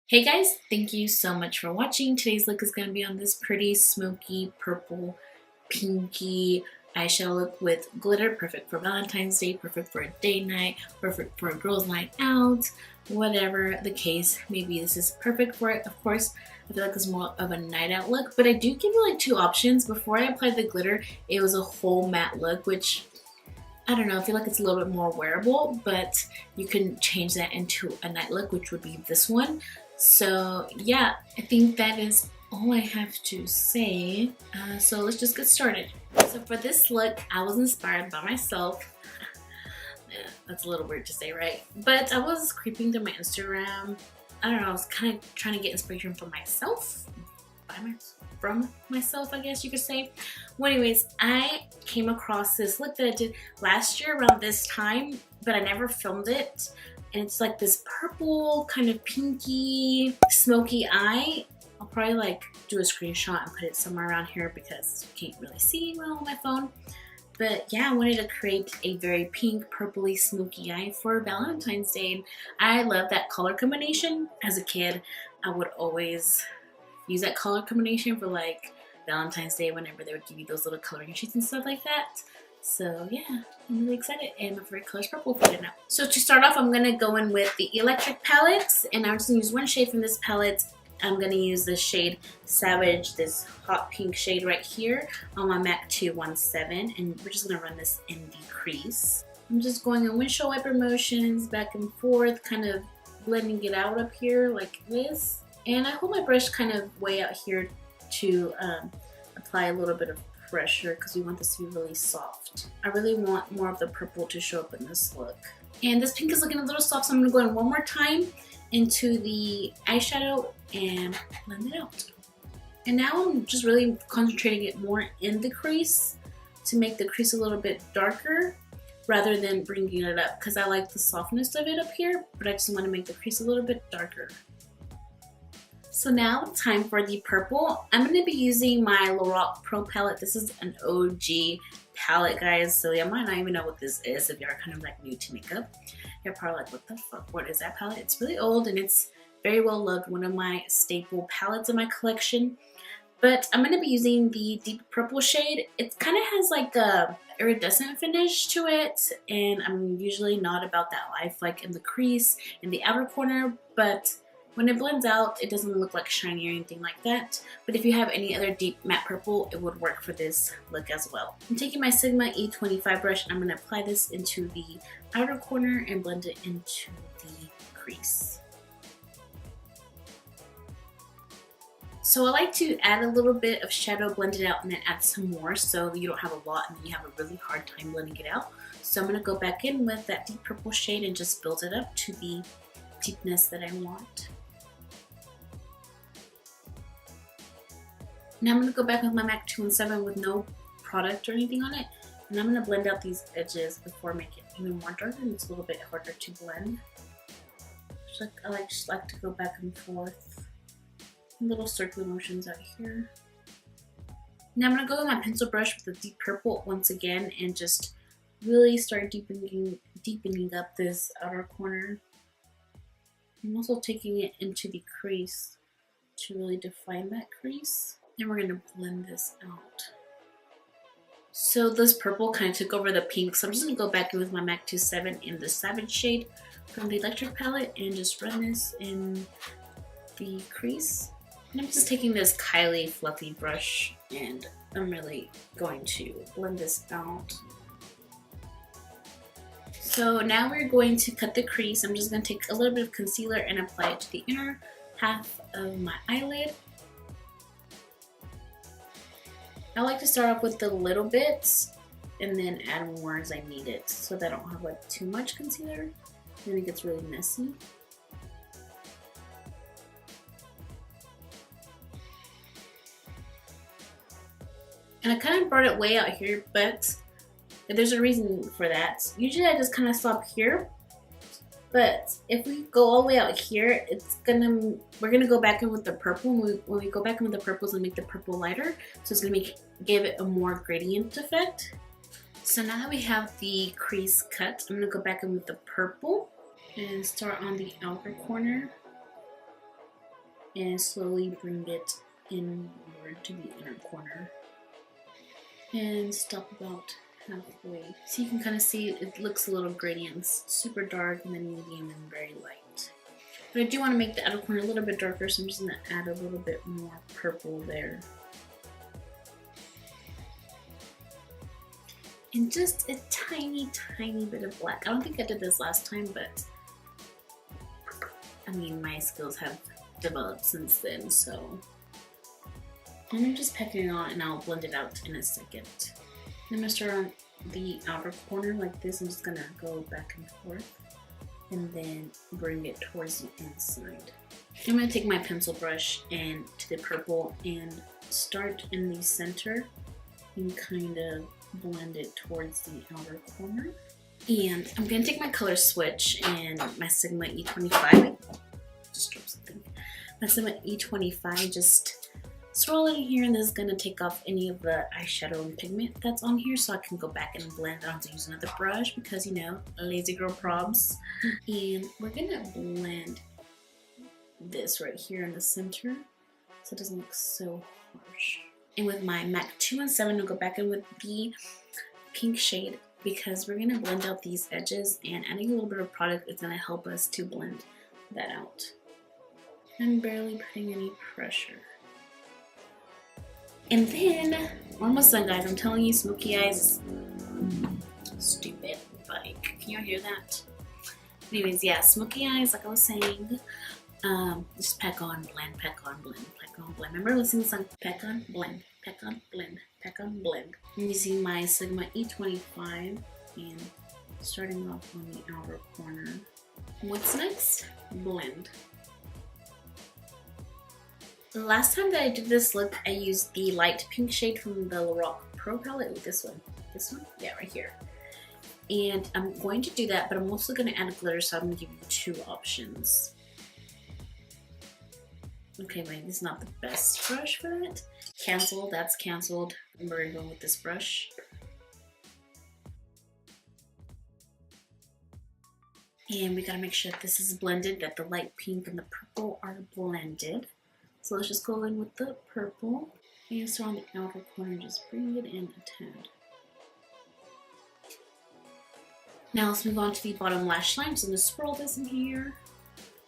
Hey guys, thank you so much for watching. Today's look is going to be on this pretty smoky purple pinky eyeshadow look with glitter. Perfect for Valentine's Day, perfect for a date night, perfect for a girls night out, whatever the case may be. This is perfect for it. Of course, I feel like it's more of a night out look, but I do give you like two options. Before I applied the glitter, it was a whole matte look, which I don't know, I feel like it's a little bit more wearable, but you can change that into a night look, which would be this one. So yeah, I think that is all I have to say. So let's just get started. So for this look, I was inspired by myself. Yeah, that's a little weird to say, right? But I was creeping through my Instagram. I don't know, I was kind of trying to get inspiration from myself. From myself, I guess you could say. Well, anyways, I came across this look that I did last year around this time, but I never filmed it. And it's like this purple kind of pinky smoky eye. I'll probably like do a screenshot and put it somewhere around here because you can't really see well on my phone. But yeah, I wanted to create a very pink, purpley, smoky eye for Valentine's Day. And I love that color combination. As a kid, I would always use that color combination for like Valentine's Day whenever they would give you those little coloring sheets and stuff like that. So yeah, I'm really excited, and my favorite color is purple for it now. So to start off, I'm gonna go in with the electric palette, and I'm just gonna use one shade from this palette. I'm gonna use the shade Savage, this hot pink shade right here on my MAC 217, and we're just gonna run this in the crease. I'm just going in windshield wiper motions back and forth, kind of blending it out up here like this. And I hold my brush kind of way out here to apply a little bit of pressure because we want this to be really soft. I really want more of the purple to show up in this look. And this pink is looking a little soft, so I'm going to go in one more time into the eyeshadow and blend it out. And now I'm just really concentrating it more in the crease to make the crease a little bit darker rather than bringing it up, because I like the softness of it up here, but I just want to make the crease a little bit darker. So now time for the purple. I'm going to be using my Lorac Pro palette. This is an OG palette, guys. So you might not even know what this is if you're kind of like new to makeup. You're probably like, what the fuck, what is that palette? It's really old and it's very well loved. One of my staple palettes in my collection. But I'm going to be using the deep purple shade. It kind of has like a iridescent finish to it. And I'm usually not about that life, like in the crease, in the outer corner. But when it blends out, it doesn't look like shiny or anything like that. But if you have any other deep matte purple, it would work for this look as well. I'm taking my Sigma E25 brush and I'm going to apply this into the outer corner and blend it into the crease. So I like to add a little bit of shadow, blend it out, and then add some more so you don't have a lot and then you have a really hard time blending it out. So I'm going to go back in with that deep purple shade and just build it up to the deepness that I want. Now I'm going to go back with my MAC 217 with no product or anything on it. And I'm going to blend out these edges before I make it even more darker, and it's a little bit harder to blend. I just like to go back and forth. Little circular motions out here. Now I'm going to go with my pencil brush with the deep purple once again and just really start deepening up this outer corner. I'm also taking it into the crease to really define that crease. And we're going to blend this out. So this purple kind of took over the pink, so I'm just going to go back in with my MAC 27 in the Savage shade from the electric palette and just run this in the crease. And I'm just taking this Kylie fluffy brush and I'm really going to blend this out. So now we're going to cut the crease. I'm just going to take a little bit of concealer and apply it to the inner half of my eyelid. I like to start off with the little bits and then add more as I need it so that I don't have like too much concealer. Then it gets really messy. And I kind of brought it way out here, but there's a reason for that. Usually I just kind of stop here, but if we go all the way out here, we're gonna go back in with the purple. When we go back in with the purple, it's gonna make the purple lighter, so it's gonna give it a more gradient effect. So now that we have the crease cut, I'm gonna go back in with the purple and start on the outer corner. and slowly bring it inward to the inner corner. And stop about halfway. So you can kind of see it looks a little gradient, super dark and then medium and very light. But I do want to make the outer corner a little bit darker, so I'm just going to add a little bit more purple there. And just a tiny, tiny bit of black. I don't think I did this last time, but I mean, my skills have developed since then, so I'm just pecking it on and I'll blend it out in a second. I'm gonna start on the outer corner like this. I'm just gonna go back and forth and then bring it towards the inside. I'm gonna take my pencil brush and to the purple and start in the center and kind of blend it towards the outer corner. And I'm gonna take my color switch and my Sigma E25. Just drop something. My Sigma E25, just swirl it in here, and this is gonna take off any of the eyeshadow and pigment that's on here, so I can go back and blend. I don't have to use another brush because, you know, lazy girl probs. And we're gonna blend this right here in the center so it doesn't look so harsh. And with my MAC 217, I'll go back in with the pink shade because we're gonna blend out these edges, and adding a little bit of product is gonna help us to blend that out. I'm barely putting any pressure. And then, we're almost done, guys. I'm telling you, smoky eyes, stupid. Like, can you hear that? Anyways, yeah, smoky eyes, like I was saying, just peck on, blend, peck on, blend, peck on, blend. Remember listening to the song, peck on, blend, peck on, blend, peck on, blend. I'm using my Sigma E25 and starting off on the outer corner. What's next? Blend. The last time that I did this look, I used the light pink shade from the Lorac Pro palette. Ooh, this one, yeah, right here. And I'm going to do that, but I'm also going to add a glitter, so I'm going to give you two options. Okay, wait, this is not the best brush for it. Cancel, that's canceled. We're going to go with this brush. And we got to make sure that this is blended, that the light pink and the purple are blended. So let's just go in with the purple. And so on the outer corner, just bring it in a tad. Now let's move on to the bottom lash line. So I'm going to swirl this in here.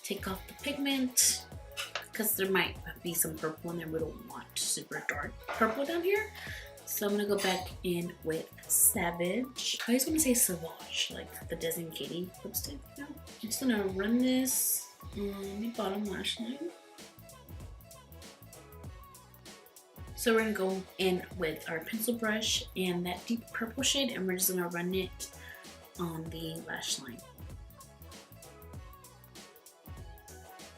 Take off the pigment, because there might be some purple in there. We don't want super dark purple down here. So I'm going to go back in with Savage. I always want to say Sauvage, like the Disney Katie lipstick. You know? I'm just going to run this on the bottom lash line. So we're going to go in with our pencil brush and that deep purple shade, and we're just going to run it on the lash line.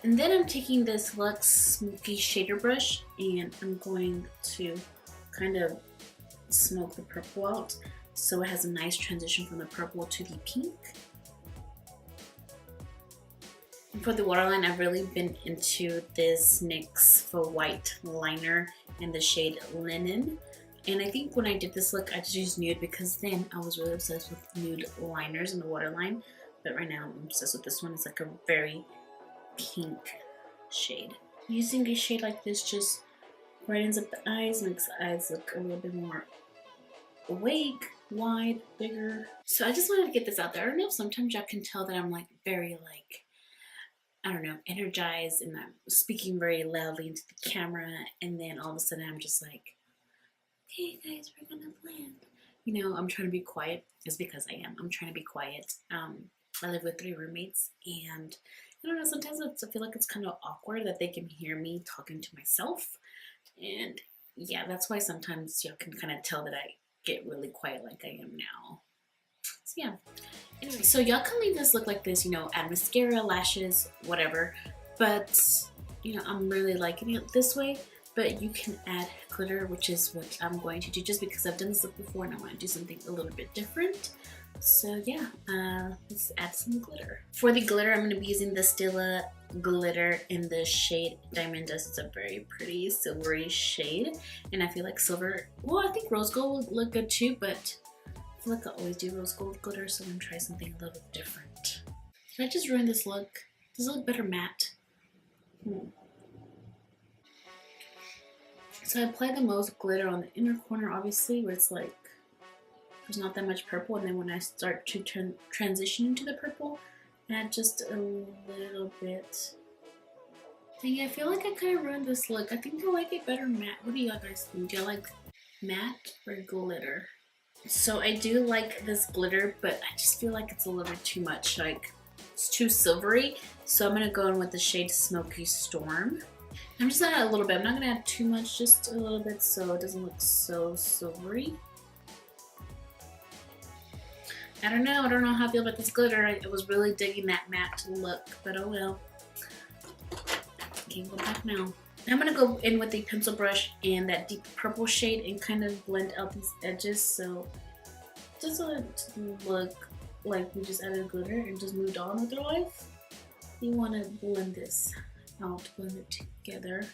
And then I'm taking this Luxe Smoky Shader Brush and I'm going to kind of smoke the purple out so it has a nice transition from the purple to the pink. And for the waterline, I've really been into this NYX Faux White liner in the shade Linen. And I think when I did this look, I just used nude because then I was really obsessed with nude liners in the waterline. But right now I'm obsessed with this one. It's like a very pink shade. Using a shade like this just brightens up the eyes, makes the eyes look a little bit more awake, wide, bigger. So I just wanted to get this out there. I don't know if sometimes y'all can tell that I'm like very like, I don't know, energized and I'm speaking very loudly into the camera, and then all of a sudden I'm just like, hey guys, we're gonna blend. You know, I'm trying to be quiet. It's because I am. I'm trying to be quiet. I live with 3 roommates, and I don't know, sometimes I feel like it's kind of awkward that they can hear me talking to myself. And yeah, that's why sometimes y'all can kind of tell that I get really quiet like I am now. So yeah. Anyway, so y'all can leave this look like this, you know, add mascara, lashes, whatever. But, you know, I'm really liking it this way. But you can add glitter, which is what I'm going to do just because I've done this look before and I want to do something a little bit different. So yeah, let's add some glitter. For the glitter, I'm going to be using the Stila glitter in the shade Diamond Dust. It's a very pretty silvery shade. And I feel like silver, well, I think rose gold would look good too, but I feel like I always do rose gold glitter, so I'm going to try something a little bit different. Did I just ruin this look? Does it look better matte? So I apply the most glitter on the inner corner, obviously, where it's like there's not that much purple, and then when I start to transition into the purple, add just a little bit. And yeah, I feel like I kind of ruined this look. I think I like it better matte. What do you guys think? Do you like matte or glitter? So I do like this glitter, but I just feel like it's a little bit too much. Like, it's too silvery. So I'm gonna go in with the shade Smoky Storm. I'm just gonna add a little bit. I'm not gonna add too much, just a little bit so it doesn't look so silvery. I don't know how I feel about this glitter. I was really digging that matte look, but oh well. Can't go back now. I'm gonna go in with a pencil brush and that deep purple shade and kind of blend out these edges so it doesn't look like we just added glitter and just moved on with our life. You want to blend this out, blend it together.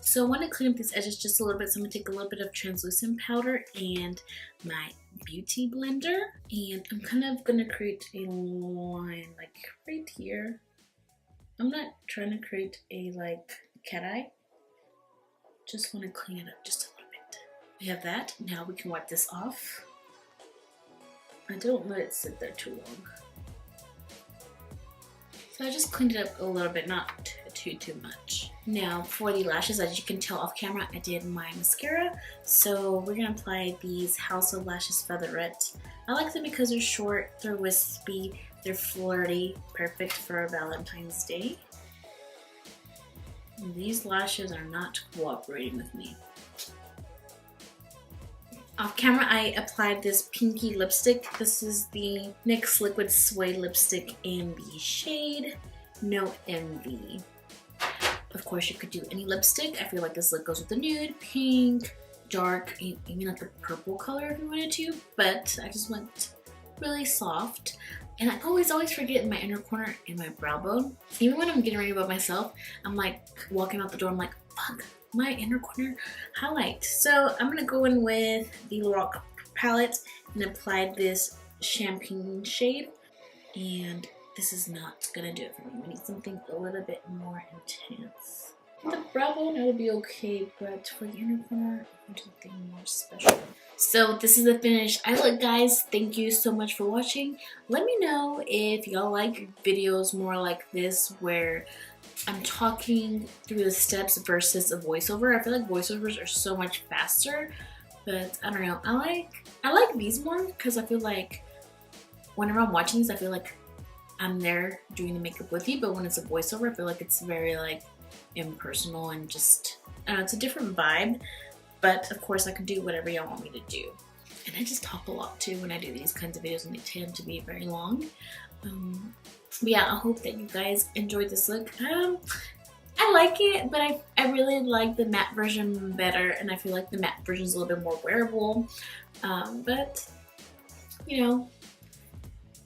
So I want to clean up these edges just a little bit, so I'm gonna take a little bit of translucent powder and my beauty blender, and I'm kind of gonna create a line like right here. I'm not trying to create a like cat eye, just want to clean it up just a little bit. We have that. Now we can wipe this off. I don't let it sit there too long. So I just cleaned it up a little bit, not too much. Now for the lashes, as you can tell off camera, I did my mascara. So we're gonna apply these House of Lashes Featherette. I like them because they're short, they're wispy, they're flirty, perfect for Valentine's Day. And these lashes are not cooperating with me. Off camera, I applied this pinky lipstick. This is the NYX Liquid Sway lipstick in the shade No Envy. Of course, you could do any lipstick. I feel like this look goes with the nude, pink, dark, even like a purple color if you wanted to, but I just went really soft. And I always forget in my inner corner and my brow bone. Even when I'm getting ready by myself, I'm like walking out the door, I'm like, fuck, my inner corner highlight. So I'm gonna go in with the Rock palette and apply this champagne shade. And this is not gonna do it for me. We need something a little bit more intense. The brow bone, it would be okay, but for the inner corner, I need something more special. So this is the finished eye look, guys. Thank you so much for watching. Let me know if y'all like videos more like this where I'm talking through the steps versus a voiceover. I feel like voiceovers are so much faster, but I don't know. I like these more because I feel like whenever I'm watching these, I feel like I'm there doing the makeup with you, but when it's a voiceover, I feel like it's very like impersonal and just, I don't know, it's a different vibe. But of course I can do whatever y'all want me to do. And I just talk a lot too when I do these kinds of videos, and they tend to be very long. But yeah, I hope that you guys enjoyed this look. I like it, but I really like the matte version better, and I feel like the matte version is a little bit more wearable. But you know,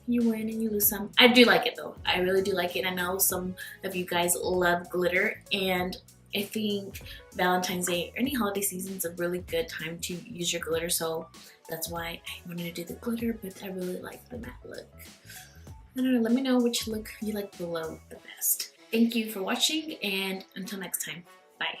you win and you lose some. I do like it though. I really do like it. I know some of you guys love glitter, and I think Valentine's Day or any holiday season is a really good time to use your glitter, so that's why I wanted to do the glitter, but I really like the matte look. I don't know, let me know which look you like below the best. Thank you for watching, and until next time, bye.